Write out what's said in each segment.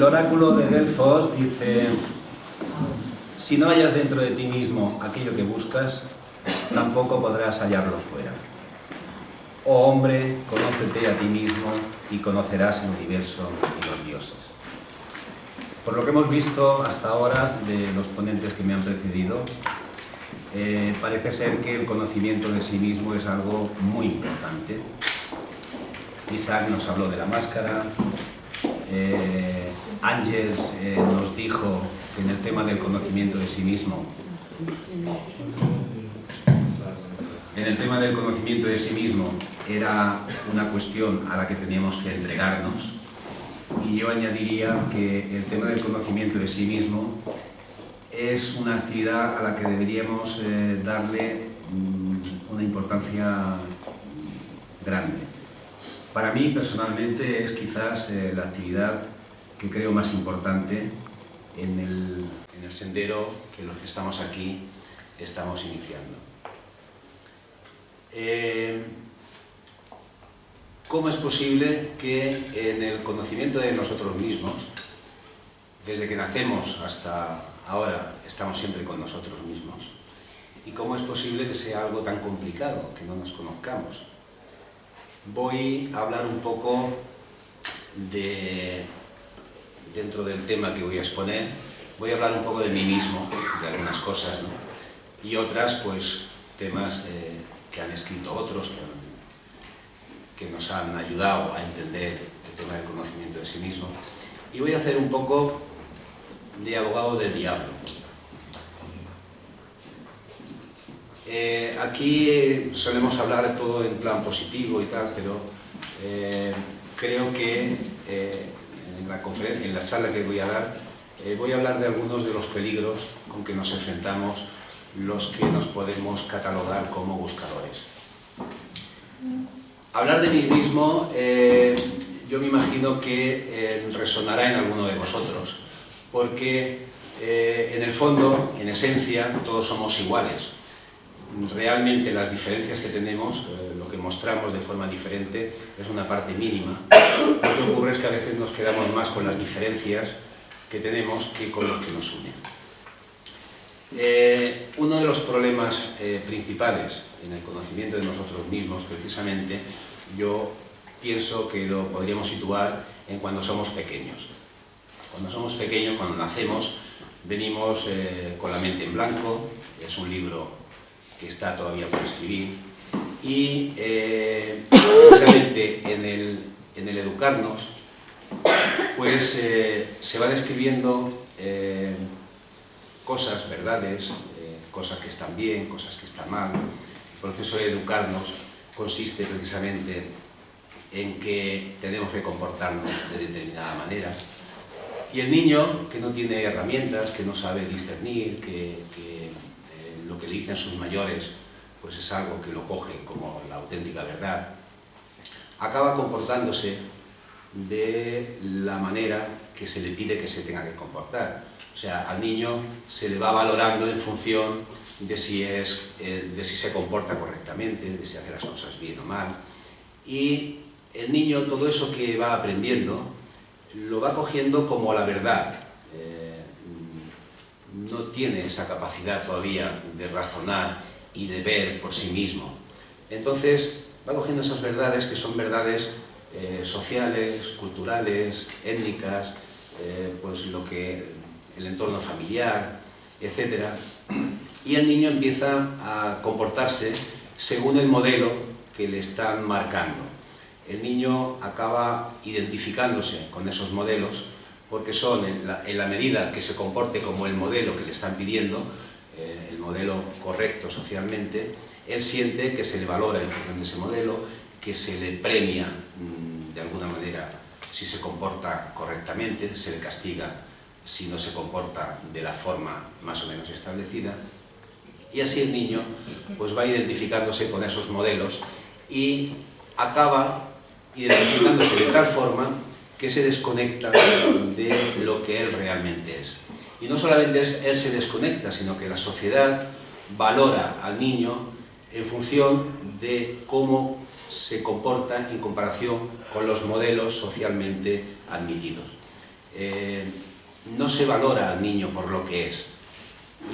El oráculo de Delfos dice: si no hallas dentro de ti mismo aquello que buscas, tampoco podrás hallarlo fuera. Oh hombre, conócete a ti mismo y conocerás el universo y los dioses. Por lo que hemos visto hasta ahora de los ponentes que me han precedido, parece ser que el conocimiento de sí mismo es algo muy importante. Isaac nos habló de la máscara, Ángels nos dijo que en el tema del conocimiento de sí mismo, era una cuestión a la que teníamos que entregarnos, y yo añadiría que el tema del conocimiento de sí mismo es una actividad a la que deberíamos darle una importancia grande. Para mí, personalmente, es quizás la actividad que creo más importante en el sendero que los que estamos aquí estamos iniciando. ¿Cómo es posible que en el conocimiento de nosotros mismos, desde que nacemos hasta ahora, estamos siempre con nosotros mismos? ¿Y cómo es posible que sea algo tan complicado, que no nos conozcamos? Voy a hablar un poco dentro del tema que voy a exponer, voy a hablar un poco de mí mismo, de algunas cosas, ¿no? Y otras, pues, temas que han escrito otros, que nos han ayudado a entender el tema del conocimiento de sí mismo. Y voy a hacer un poco de abogado del diablo. Aquí solemos hablar todo en plan positivo y tal, pero creo que en la charla que voy a dar, voy a hablar de algunos de los peligros con que nos enfrentamos los que nos podemos catalogar como buscadores. Hablar de mí mismo, yo me imagino que resonará en alguno de vosotros, porque en el fondo, en esencia, todos somos iguales. Realmente las diferencias que tenemos, lo que mostramos de forma diferente, es una parte mínima. Lo que ocurre es que a veces nos quedamos más con las diferencias que tenemos que con lo que nos une. Uno de los problemas principales en el conocimiento de nosotros mismos, precisamente, yo pienso que lo podríamos situar en cuando somos pequeños. Cuando somos pequeños, cuando nacemos, venimos con la mente en blanco, es un libro que está todavía por escribir, y precisamente en el educarnos, pues se va describiendo cosas, verdades, cosas que están bien, cosas que están mal. El proceso de educarnos consiste precisamente en que tenemos que comportarnos de determinada manera, y el niño, que no tiene herramientas, que no sabe discernir, que lo que le dicen sus mayores pues es algo que lo coge como la auténtica verdad, acaba comportándose de la manera que se le pide que se tenga que comportar. O sea, al niño se le va valorando en función de si se comporta correctamente, de si hace las cosas bien o mal. Y el niño, todo eso que va aprendiendo, lo va cogiendo como la verdad. No tiene esa capacidad todavía de razonar y de ver por sí mismo. Entonces va cogiendo esas verdades que son verdades sociales, culturales, étnicas, pues el entorno familiar, etc. Y el niño empieza a comportarse según el modelo que le están marcando. El niño acaba identificándose con esos modelos porque son, en la medida que se comporte como el modelo que le están pidiendo, el modelo correcto socialmente, él siente que se le valora en función de ese modelo, que se le premia de alguna manera si se comporta correctamente, se le castiga si no se comporta de la forma más o menos establecida, y así el niño pues va identificándose con esos modelos y acaba identificándose de tal forma que se desconecta de lo que él realmente es. Y no solamente él se desconecta, sino que la sociedad valora al niño en función de cómo se comporta en comparación con los modelos socialmente admitidos. no se valora al niño por lo que es.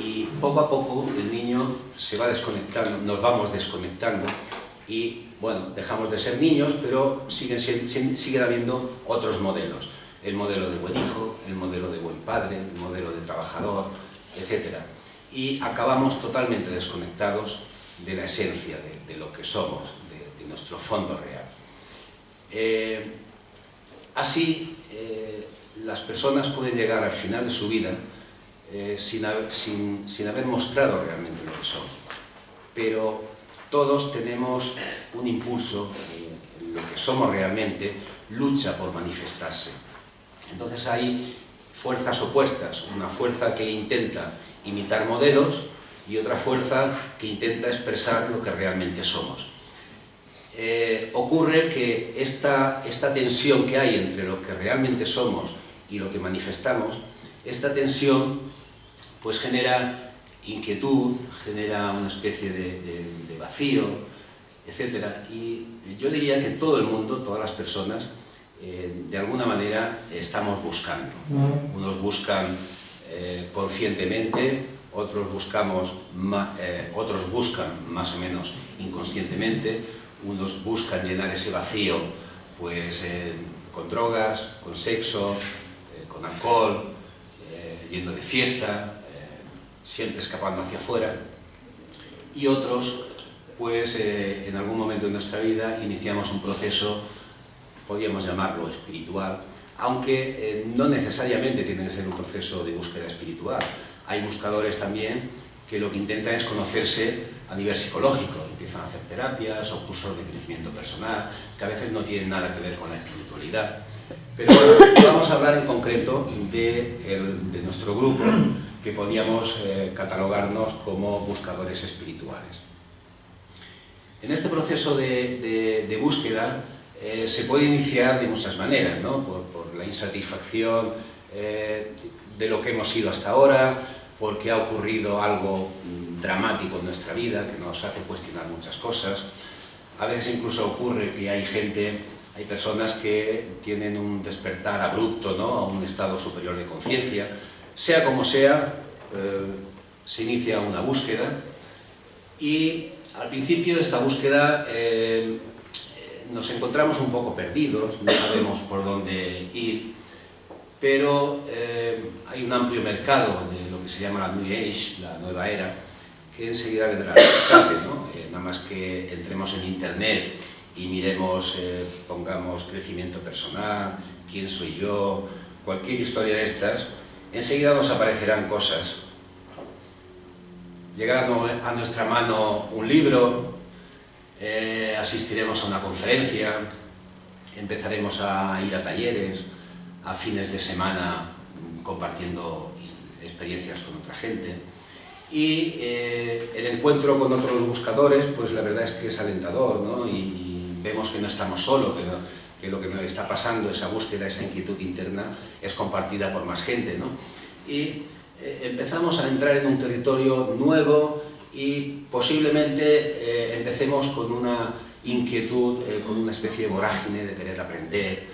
Y poco a poco el niño se va desconectando, nos vamos desconectando y, bueno, dejamos de ser niños, pero siguen habiendo otros modelos. El modelo de buen hijo, el modelo de buen padre, el modelo de trabajador, etc. Y acabamos totalmente desconectados de la esencia, de lo que somos, de nuestro fondo real. Así, las personas pueden llegar al final de su vida sin haber mostrado realmente lo que son. Pero todos tenemos un impulso, lo que somos realmente, lucha por manifestarse. Entonces hay fuerzas opuestas, una fuerza que intenta imitar modelos y otra fuerza que intenta expresar lo que realmente somos. Ocurre que esta tensión que hay entre lo que realmente somos y lo que manifestamos, esta tensión pues genera inquietud, genera una especie de vacío, etc. Y yo diría que todo el mundo, todas las personas, de alguna manera estamos buscando. Unos buscan conscientemente, otros buscan más o menos inconscientemente, unos buscan llenar ese vacío pues, con drogas, con sexo, con alcohol, yendo de fiesta, siempre escapando hacia afuera, y otros, pues en algún momento de nuestra vida iniciamos un proceso, podríamos llamarlo espiritual, aunque no necesariamente tiene que ser un proceso de búsqueda espiritual. Hay buscadores también que lo que intentan es conocerse a nivel psicológico, empiezan a hacer terapias o cursos de crecimiento personal, que a veces no tienen nada que ver con la espiritualidad. Pero bueno, vamos a hablar en concreto de nuestro grupo, que podíamos catalogarnos como buscadores espirituales. En este proceso de búsqueda se puede iniciar de muchas maneras, ¿no? Por la insatisfacción de lo que hemos sido hasta ahora, porque ha ocurrido algo dramático en nuestra vida que nos hace cuestionar muchas cosas. A veces incluso ocurre que hay personas que tienen un despertar abrupto, ¿no?, a un estado superior de conciencia. Sea como sea, se inicia una búsqueda y al principio de esta búsqueda nos encontramos un poco perdidos, no sabemos por dónde ir, pero hay un amplio mercado de lo que se llama la New Age, la nueva era, que enseguida vendrá al rescate, ¿no? Nada más que entremos en Internet y miremos, pongamos crecimiento personal, quién soy yo, cualquier historia de estas, enseguida nos aparecerán cosas. Llegará a nuestra mano un libro, asistiremos a una conferencia, empezaremos a ir a talleres, a fines de semana compartiendo experiencias con otra gente. Y el encuentro con otros buscadores, pues la verdad es que es alentador, ¿no? Y vemos que no estamos solos, que lo que nos está pasando, esa búsqueda, esa inquietud interna, es compartida por más gente, ¿no? Y empezamos a entrar en un territorio nuevo y posiblemente empecemos con una inquietud, con una especie de vorágine de querer aprender,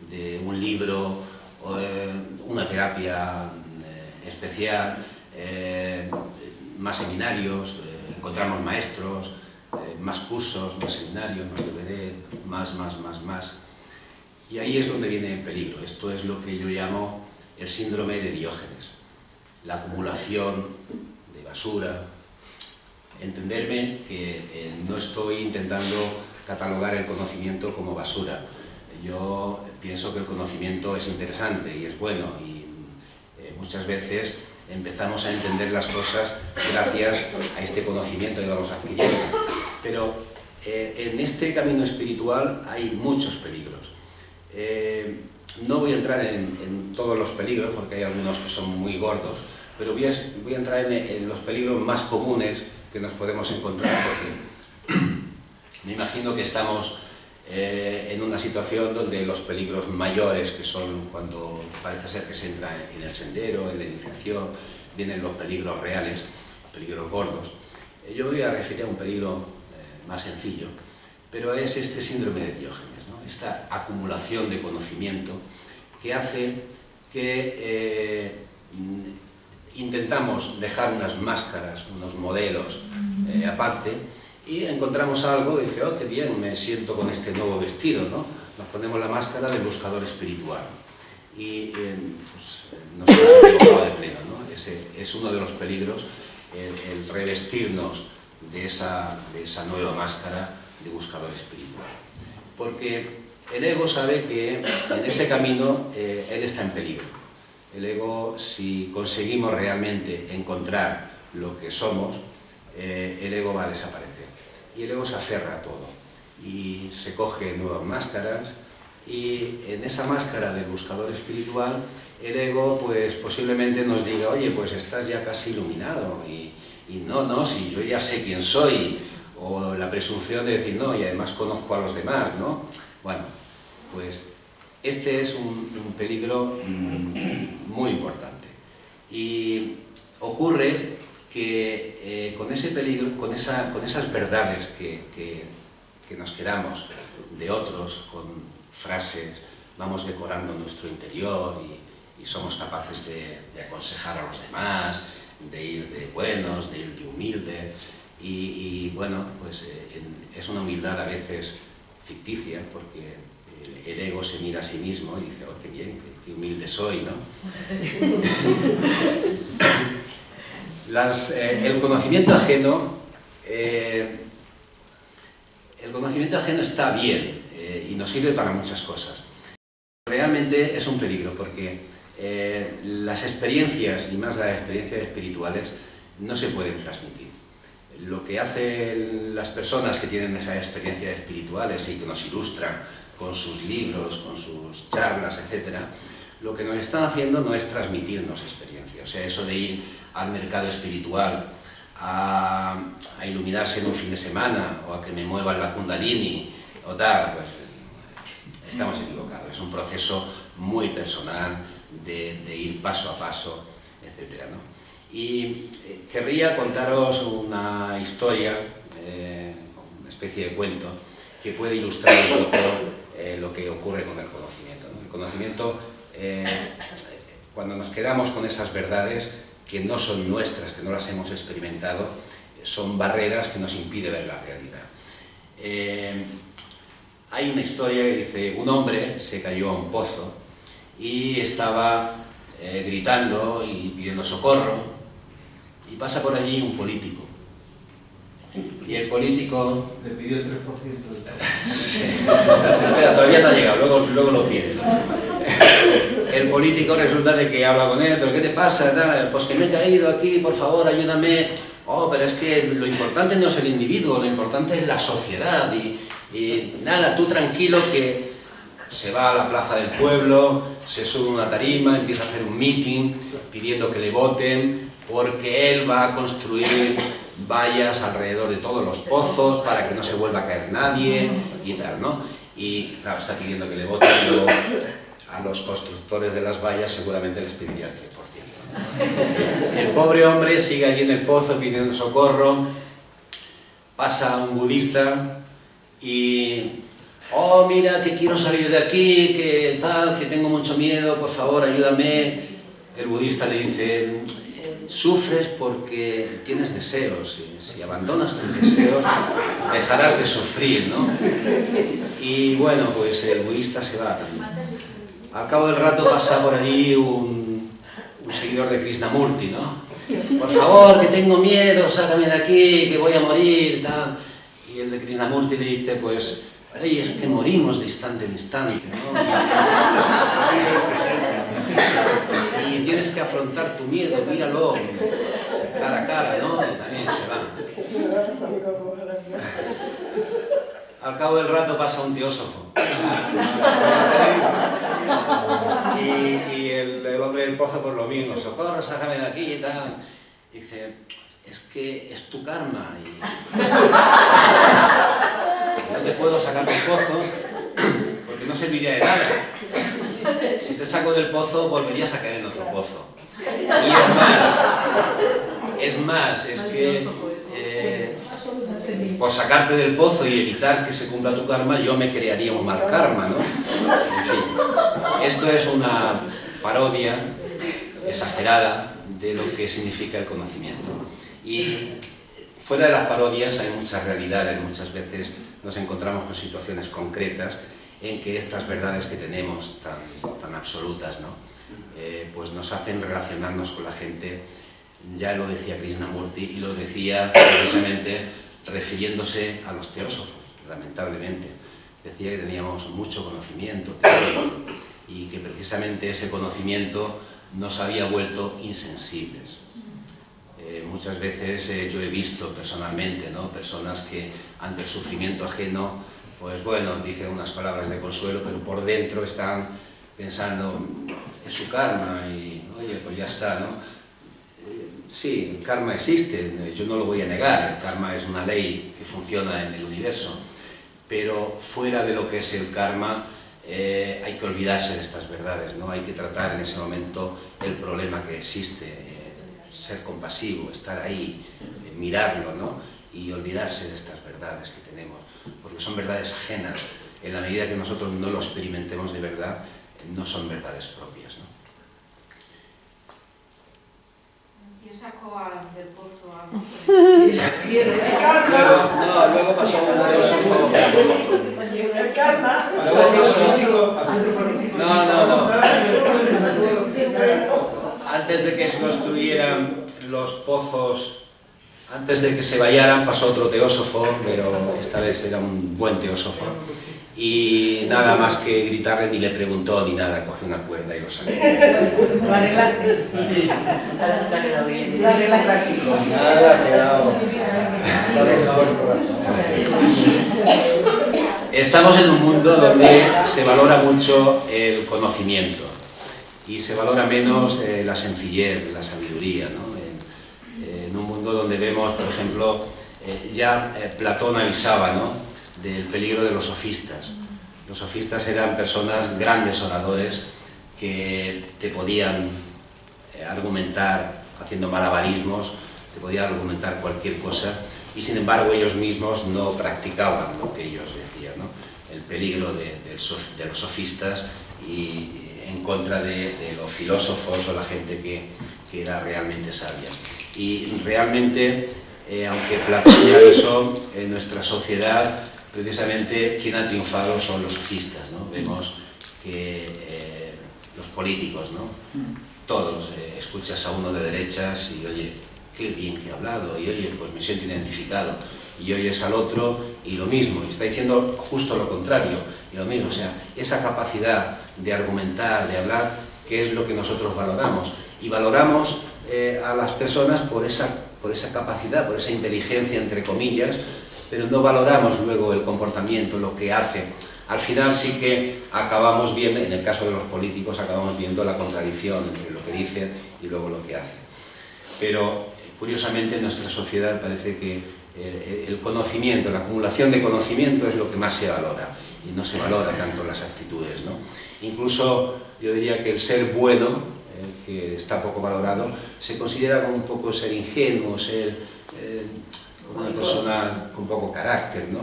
de un libro, una terapia especial, más seminarios, encontramos maestros, más cursos, más seminarios, más DVD, más. Y ahí es donde viene el peligro. Esto es lo que yo llamo el síndrome de Diógenes, la acumulación de basura. Entenderme que no estoy intentando catalogar el conocimiento como basura. Yo pienso que el conocimiento es interesante y es bueno y muchas veces empezamos a entender las cosas gracias a este conocimiento que vamos adquiriendo. Pero en este camino espiritual hay muchos peligros. No voy a entrar en todos los peligros porque hay algunos que son muy gordos, pero voy a entrar en los peligros más comunes que nos podemos encontrar, porque me imagino que estamos en una situación donde los peligros mayores, que son cuando parece ser que se entra en el sendero, en la iniciación, vienen los peligros reales, peligros gordos. Yo me voy a referir a un peligro más sencillo, pero es este síndrome de Diógenes, ¿no? Esta acumulación de conocimiento que hace que intentamos dejar unas máscaras, unos modelos aparte, y encontramos algo y dice, oh, qué bien, me siento con este nuevo vestido, ¿no? Nos ponemos la máscara del buscador espiritual. Y pues, nos hemos equivocado de pleno, ¿no? Ese es uno de los peligros, el revestirnos de esa nueva máscara de buscador espiritual. Porque el ego sabe que en ese camino él está en peligro. El ego, si conseguimos realmente encontrar lo que somos, el ego va a desaparecer. Y el ego se aferra a todo. Y se coge nuevas máscaras, y en esa máscara del buscador espiritual, el ego pues posiblemente nos diga, oye, pues estás ya casi iluminado, y no, si yo ya sé quién soy, o la presunción de decir, no, y además conozco a los demás, ¿no? Bueno, pues este es un peligro muy importante. Y ocurre que con ese peligro, con esas verdades que nos quedamos de otros, con frases, vamos decorando nuestro interior y somos capaces de aconsejar a los demás, de ir de buenos, de ir de humildes, y bueno, pues es una humildad a veces ficticia, porque el ego se mira a sí mismo y dice, oh, qué bien, qué humilde soy, ¿no? El conocimiento ajeno está bien y nos sirve para muchas cosas. Realmente es un peligro, porque las experiencias, y más las experiencias espirituales, no se pueden transmitir. Lo que hacen las personas que tienen esas experiencias espirituales y que nos ilustran con sus libros, con sus charlas, etc., lo que nos están haciendo no es transmitirnos experiencias. O sea, eso de ir al mercado espiritual a iluminarse en un fin de semana, o a que me muevan la kundalini, o tal, pues estamos equivocados. Es un proceso muy personal de ir paso a paso, etc., ¿no? Y querría contaros una historia, una especie de cuento, que puede ilustrar un poco lo que ocurre con el conocimiento, ¿no? El conocimiento, cuando nos quedamos con esas verdades que no son nuestras, que no las hemos experimentado, son barreras que nos impiden ver la realidad. Hay una historia que dice, un hombre se cayó a un pozo y estaba gritando y pidiendo socorro, y pasa por allí un político. Y el político... Le pidió el 3% de Espera, todavía no ha llegado, luego lo pide. El político resulta de que habla con él, ¿pero qué te pasa? Pues que me he caído aquí, por favor, ayúdame. Oh, pero es que lo importante no es el individuo, lo importante es la sociedad. Y nada, tú tranquilo, que se va a la plaza del pueblo, se sube a una tarima, empieza a hacer un meeting pidiendo que le voten, porque él va a construir vallas alrededor de todos los pozos para que no se vuelva a caer nadie y tal, ¿no? Y claro, está pidiendo que le voten, y luego a los constructores de las vallas seguramente les pediría el 3%, ¿no? El pobre hombre sigue allí en el pozo pidiendo socorro, pasa un budista y... oh, mira, que quiero salir de aquí, que tal, que tengo mucho miedo, por favor, ayúdame. El budista le dice, sufres porque tienes deseos, y si abandonas tus deseos, dejarás de sufrir, ¿no? Y bueno, pues el budista se va también. Al cabo del rato pasa por allí un seguidor de Krishnamurti, ¿no? Por favor, que tengo miedo, sácame de aquí, que voy a morir, tal. Y el de Krishnamurti le dice, pues... ay, es que morimos de instante en instante, ¿no? Y tienes que afrontar tu miedo, míralo, cara a cara, ¿no? Y también se va. Al cabo del rato pasa un teósofo. Y el hombre del pozo por lo mismo, socorro, sácame de aquí y tal. Dice, es que es tu karma. No te puedo sacar del pozo porque no serviría de nada. Si te saco del pozo, volverías a caer en otro pozo. Y es más, es que por sacarte del pozo y evitar que se cumpla tu karma, yo me crearía un mal karma, ¿no? En fin, esto es parodia exagerada de lo que significa el conocimiento. Y fuera de las parodias hay muchas realidades, muchas veces nos encontramos con situaciones concretas en que estas verdades que tenemos tan absolutas, ¿no? Pues nos hacen relacionarnos con la gente. Ya lo decía Krishnamurti, y lo decía precisamente refiriéndose a los teósofos, lamentablemente. Decía que teníamos mucho conocimiento teórico y que precisamente ese conocimiento nos había vuelto insensibles. Muchas veces yo he visto personalmente, ¿no?, personas que ante el sufrimiento ajeno, pues bueno, dicen unas palabras de consuelo, pero por dentro están pensando en su karma y, oye, pues ya está, ¿no? Sí, el karma existe, yo no lo voy a negar, el karma es una ley que funciona en el universo, pero fuera de lo que es el karma hay que olvidarse de estas verdades, ¿no? Hay que tratar en ese momento el problema que existe, ser compasivo, estar ahí, mirarlo, ¿no? Y olvidarse de estas verdades que tenemos, porque son verdades ajenas. En la medida que nosotros no lo experimentemos de verdad, no son verdades propias, ¿no? ¿Quién sacó del pozo a luego pasó un teósofo. el karma? No. Antes de que se construyeran los pozos, antes de que se vallaran, pasó otro teósofo, pero esta vez era un buen teósofo. Y nada más que gritarle, ni le preguntó ni nada, cogió una cuerda y lo sacó. ¿Lo arreglaste? Sí. Ahora se te ha quedado bien. ¿Lo arreglaste aquí? Nada, ha quedado. Se ha dejado el corazón. Estamos en un mundo donde se valora mucho el conocimiento y se valora menos la sencillez, la sabiduría, ¿no? En un mundo donde vemos, por ejemplo, ya Platón avisaba, ¿no?, del peligro de los sofistas. Los sofistas eran personas, grandes oradores, que te podían argumentar haciendo malabarismos, te podían argumentar cualquier cosa, y sin embargo ellos mismos no practicaban lo que ellos decían, ¿no? El peligro de los sofistas y en contra de los filósofos o la gente que era realmente sabia. Y realmente, aunque Platón ya avisó, en nuestra sociedad precisamente quien ha triunfado son los sofistas, ¿no? Vemos que los políticos, ¿no?, todos, escuchas a uno de derechas y oye, qué bien que ha hablado, y oye, pues me siento identificado, y oyes al otro y lo mismo, y está diciendo justo lo contrario, y lo mismo, o sea, esa capacidad de argumentar, de hablar, que es lo que nosotros valoramos, y valoramos a las personas por esa capacidad, por esa inteligencia, entre comillas, pero no valoramos luego el comportamiento, lo que hace. Al final sí que acabamos viendo, en el caso de los políticos, acabamos viendo la contradicción entre lo que dicen y luego lo que hacen. Pero, curiosamente, en nuestra sociedad parece que el conocimiento, la acumulación de conocimiento es lo que más se valora, y no se valora tanto las actitudes, ¿no? Incluso yo diría que el ser bueno, que está poco valorado, se considera como un poco ser ingenuo, ser una persona con poco carácter, ¿no?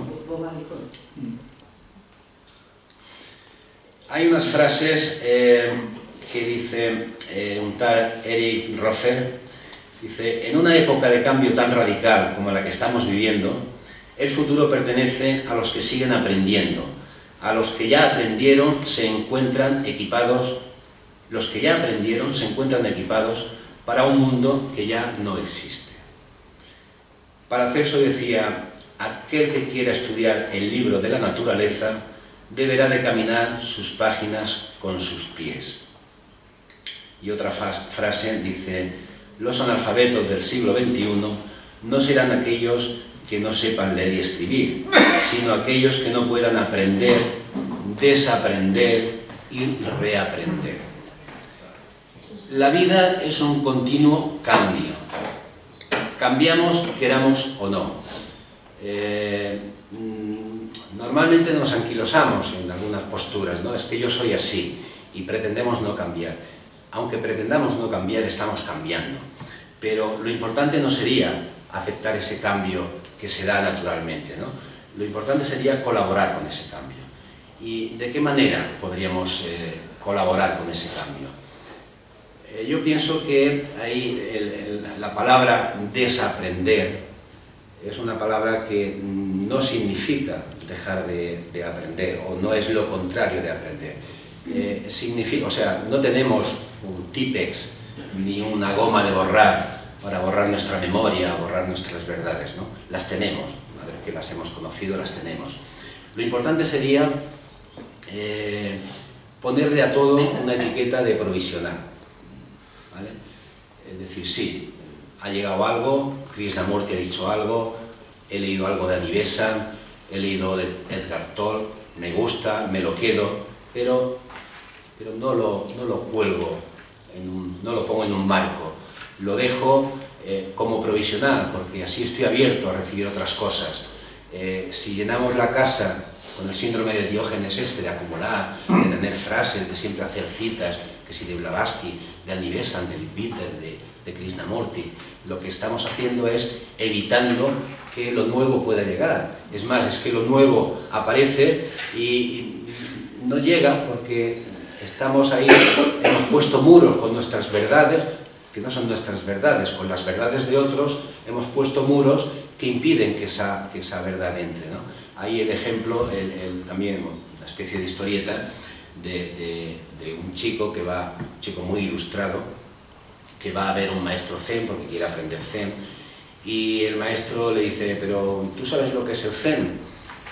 Hay unas frases que dice un tal Eric Roffer, dice: en una época de cambio tan radical como la que estamos viviendo, el futuro pertenece a los que siguen aprendiendo, a los que ya aprendieron se encuentran equipados, los que ya aprendieron se encuentran equipados para un mundo que ya no existe. Paracelso decía: aquel que quiera estudiar el libro de la naturaleza deberá de caminar sus páginas con sus pies. Y otra frase dice: los analfabetos del siglo XXI no serán aquellos que no sepan leer y escribir, sino aquellos que no puedan aprender, desaprender y reaprender. La vida es un continuo cambio. Cambiamos, queramos o no. Normalmente nos anquilosamos en algunas posturas, ¿no? Es que yo soy así y pretendemos no cambiar. Aunque pretendamos no cambiar, estamos cambiando. Pero lo importante no sería aceptar ese cambio que se da naturalmente, ¿no? Lo importante sería colaborar con ese cambio. ¿Y de qué manera podríamos colaborar con ese cambio? Yo pienso que ahí la palabra desaprender es una palabra que no significa dejar de aprender, o no es lo contrario de aprender. Significa, o sea, no tenemos un Tipex ni una goma de borrar para borrar nuestra memoria, borrar nuestras verdades, ¿no? Las tenemos, una vez que las hemos conocido, las tenemos. Lo importante sería ponerle a todo una etiqueta de provisional, ¿vale? Es decir, sí, ha llegado algo, Krishnamurti ha dicho algo, he leído algo de Anivesa, he leído de Edgar Tolle, me gusta, me lo quedo, pero no lo cuelgo, no lo pongo en un marco, lo dejo como provisional, porque así estoy abierto a recibir otras cosas. Si llenamos la casa con el síndrome de Diógenes de acumular, de tener frases, de siempre hacer citas, que si de Blavatsky, de Anivesa, de Leadbeater, de Krishnamurti, lo que estamos haciendo es evitando que lo nuevo pueda llegar. Es más, es que lo nuevo aparece y no llega porque estamos ahí, hemos puesto muros con nuestras verdades, que no son nuestras verdades, con las verdades de otros, hemos puesto muros que impiden que esa verdad entre, ¿no? Ahí el ejemplo, también una especie de historieta de un chico un chico muy ilustrado, que va a ver un maestro Zen porque quiere aprender Zen, y el maestro le dice, pero ¿tú sabes lo que es el Zen?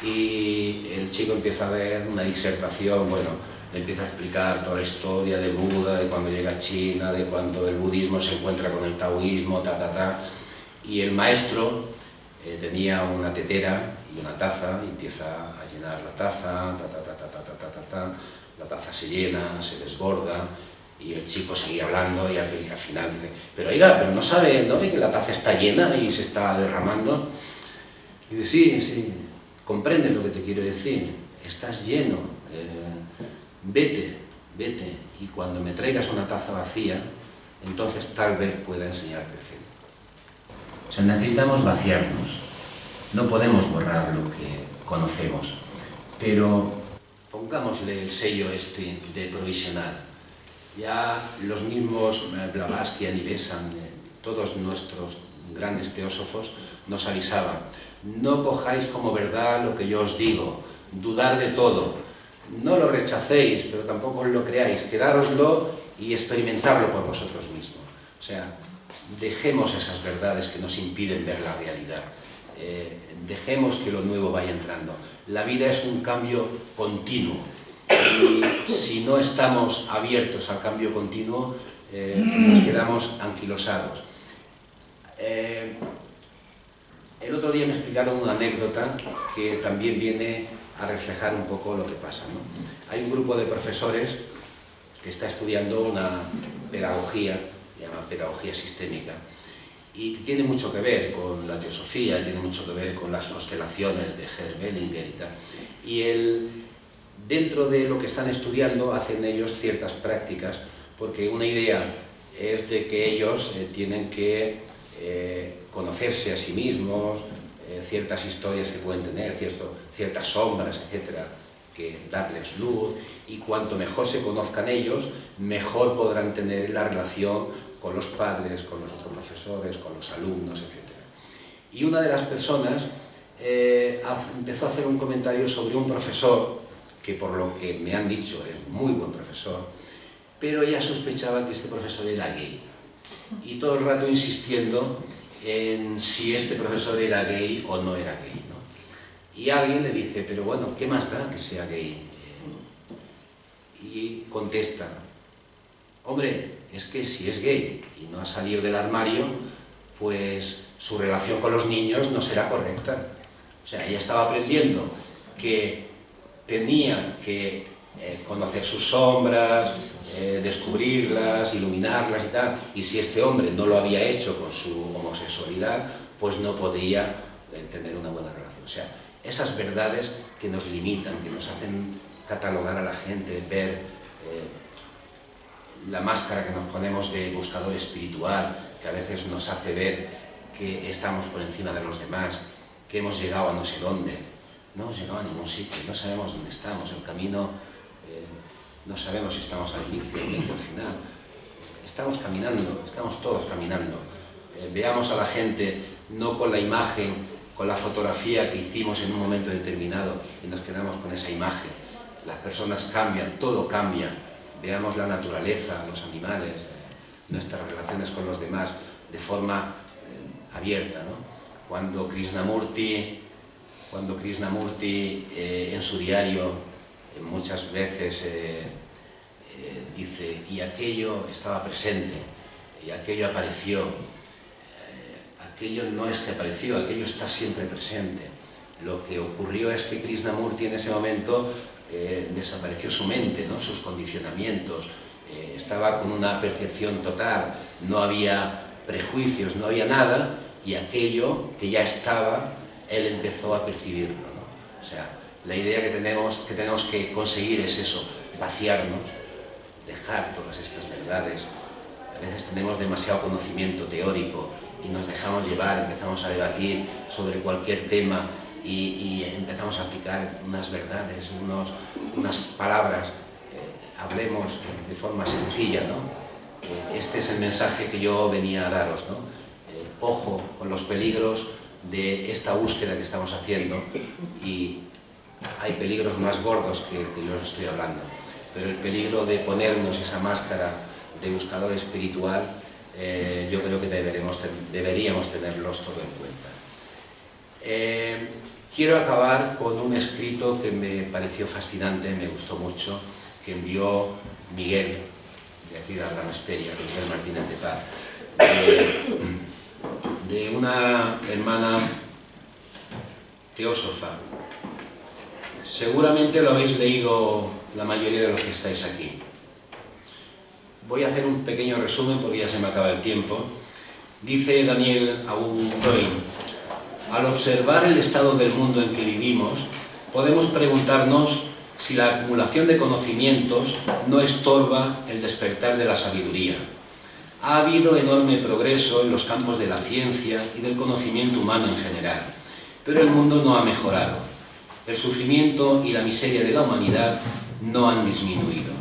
Y el chico empieza a ver una disertación, bueno, le empieza a explicar toda la historia de Buda, de cuando llega a China, de cuando el budismo se encuentra con el taoísmo, y el maestro tenía una tetera y una taza, y empieza a llenar la taza, la taza se llena, se desborda, y el chico seguía hablando y al final dice, pero oiga, pero no ve que la taza está llena y se está derramando. Y dice, sí, comprende lo que te quiero decir, estás lleno, vete, y cuando me traigas una taza vacía, entonces tal vez pueda enseñarte Zen. O sea, necesitamos vaciarnos, no podemos borrar lo que conocemos, pero pongámosle el sello de provisional. Ya los mismos Blavatsky, Anivesa, todos nuestros grandes teósofos nos avisaban, no cojáis como verdad lo que yo os digo, dudar de todo, no lo rechacéis, pero tampoco os lo creáis, quedároslo y experimentarlo por vosotros mismos. O sea, dejemos esas verdades que nos impiden ver la realidad, dejemos que lo nuevo vaya entrando. La vida es un cambio continuo, y si no estamos abiertos al cambio continuo, nos quedamos anquilosados. El otro día me explicaron una anécdota que también viene a reflejar un poco lo que pasa, ¿no? Hay un grupo de profesores que está estudiando una pedagogía, se llama pedagogía sistémica, y que tiene mucho que ver con la teosofía, tiene mucho que ver con las constelaciones de Herr Bellinger y tal. Y dentro de lo que están estudiando hacen ellos ciertas prácticas, porque una idea es de que ellos tienen que conocerse a sí mismos, ciertas historias que pueden tener, ciertas sombras, etcétera, que darles luz, y cuanto mejor se conozcan ellos, mejor podrán tener la relación con los padres, con los otros profesores, con los alumnos, etcétera. Y una de las personas empezó a hacer un comentario sobre un profesor que, por lo que me han dicho, es muy buen profesor, pero ella sospechaba que este profesor era gay, y todo el rato insistiendo en si este profesor era gay o no era gay, ¿no? Y alguien le dice, pero bueno, ¿qué más da que sea gay? Y contesta, hombre, es que si es gay y no ha salido del armario, pues su relación con los niños no será correcta. O sea, ella estaba aprendiendo que tenía que conocer sus sombras, descubrirlas, iluminarlas y tal, y si este hombre no lo había hecho con su homosexualidad, pues no podría tener una buena relación. O sea, esas verdades que nos limitan, que nos hacen catalogar a la gente, ver la máscara que nos ponemos de buscador espiritual, que a veces nos hace ver que estamos por encima de los demás, que hemos llegado a no sé dónde. No hemos llegado a ningún sitio, no sabemos dónde estamos, el camino, no sabemos si estamos al inicio o al final. estamos caminando, estamos todos caminando. Veamos a la gente no con la imagen, con la fotografía que hicimos en un momento determinado y nos quedamos con esa imagen. Las personas cambian, todo cambia. Veamos la naturaleza, los animales, nuestras relaciones con los demás de forma abierta, ¿no? Cuando Krishnamurti en su diario muchas veces dice, y aquello estaba presente, y aquello apareció. Aquello no es que apareció, aquello está siempre presente. Lo que ocurrió es que Krishnamurti en ese momento desapareció su mente, ¿no? Sus condicionamientos, estaba con una percepción total, no había prejuicios, no había nada, y aquello que ya estaba, él empezó a percibirlo, ¿no? O sea, la idea que tenemos que conseguir es eso, vaciarnos, dejar todas estas verdades. A veces tenemos demasiado conocimiento teórico y nos dejamos llevar, empezamos a debatir sobre cualquier tema y empezamos a aplicar unas verdades, unas palabras. Hablemos de forma sencilla, ¿no? Este es el mensaje que yo venía a daros, ¿no? Ojo con los peligros de esta búsqueda que estamos haciendo, y hay peligros más gordos que yo os estoy hablando, pero el peligro de ponernos esa máscara de buscador espiritual, yo creo que deberíamos tenerlos todo en cuenta. Quiero acabar con un escrito que me pareció fascinante, me gustó mucho, que envió Miguel, de aquí de la Gran Esperia, Miguel Martínez de Paz, de una hermana teósofa. Seguramente lo habéis leído la mayoría de los que estáis aquí. Voy a hacer un pequeño resumen porque ya se me acaba el tiempo. Dice Daniel Augustin: al observar el estado del mundo en que vivimos, podemos preguntarnos si la acumulación de conocimientos no estorba el despertar de la sabiduría. Ha habido enorme progreso en los campos de la ciencia y del conocimiento humano en general, pero el mundo no ha mejorado. El sufrimiento y la miseria de la humanidad no han disminuido.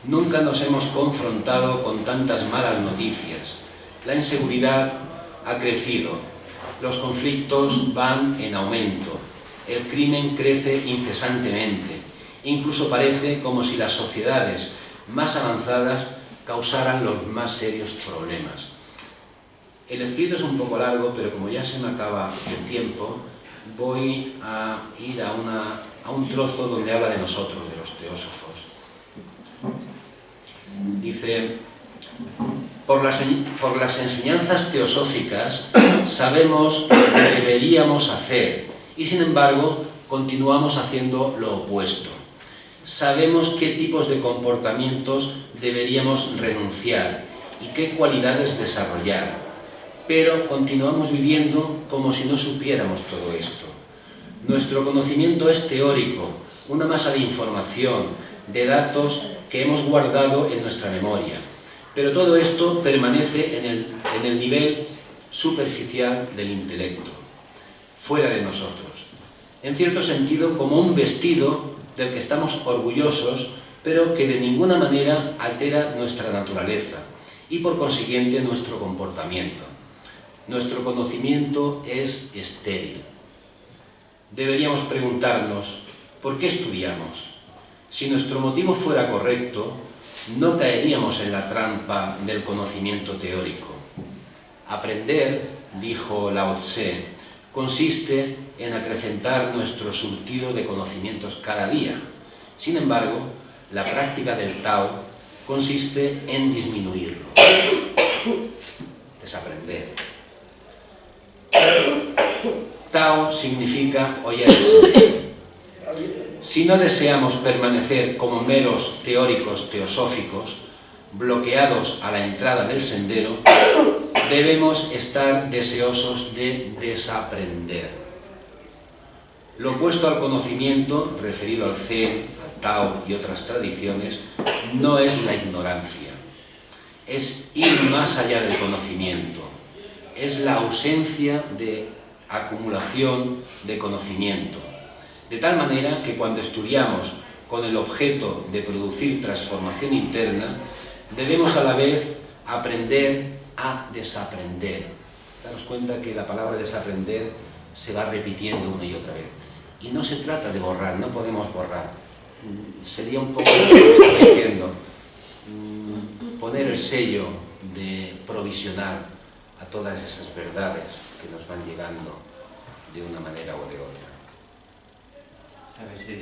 Nunca nos hemos confrontado con tantas malas noticias. La inseguridad ha crecido, los conflictos van en aumento, el crimen crece incesantemente, incluso parece como si las sociedades más avanzadas causaran los más serios problemas. El escrito es un poco largo, pero como ya se me acaba el tiempo, voy a ir a un trozo donde habla de nosotros, de los teósofos. Dice: por las enseñanzas teosóficas sabemos lo que deberíamos hacer y sin embargo continuamos haciendo lo opuesto. Sabemos qué tipos de comportamientos deberíamos renunciar y qué cualidades desarrollar, pero continuamos viviendo como si no supiéramos todo esto. Nuestro conocimiento es teórico, una masa de información, de datos que hemos guardado en nuestra memoria, pero todo esto permanece en el nivel superficial del intelecto, fuera de nosotros, en cierto sentido como un vestido del que estamos orgullosos, pero que de ninguna manera altera nuestra naturaleza y por consiguiente nuestro comportamiento. Nuestro conocimiento es estéril. Deberíamos preguntarnos, ¿por qué estudiamos? Si nuestro motivo fuera correcto, no caeríamos en la trampa del conocimiento teórico. Aprender, dijo Lao Tse, consiste en acrecentar nuestro surtido de conocimientos cada día. Sin embargo, la práctica del Tao consiste en disminuirlo, desaprender. Tao significa oyer el sendero. Si no deseamos permanecer como meros teóricos teosóficos, bloqueados a la entrada del sendero, debemos estar deseosos de desaprender. Lo opuesto al conocimiento, referido al Zen, al Tao y otras tradiciones, no es la ignorancia, es ir más allá del conocimiento, es la ausencia de acumulación de conocimiento, de tal manera que cuando estudiamos con el objeto de producir transformación interna, debemos a la vez aprender a desaprender. Daros cuenta que la palabra desaprender se va repitiendo una y otra vez. Y no se trata de borrar, no podemos borrar. Sería un poco lo que estaba diciendo, poner el sello de provisional a todas esas verdades que nos van llegando de una manera o de otra. A ver si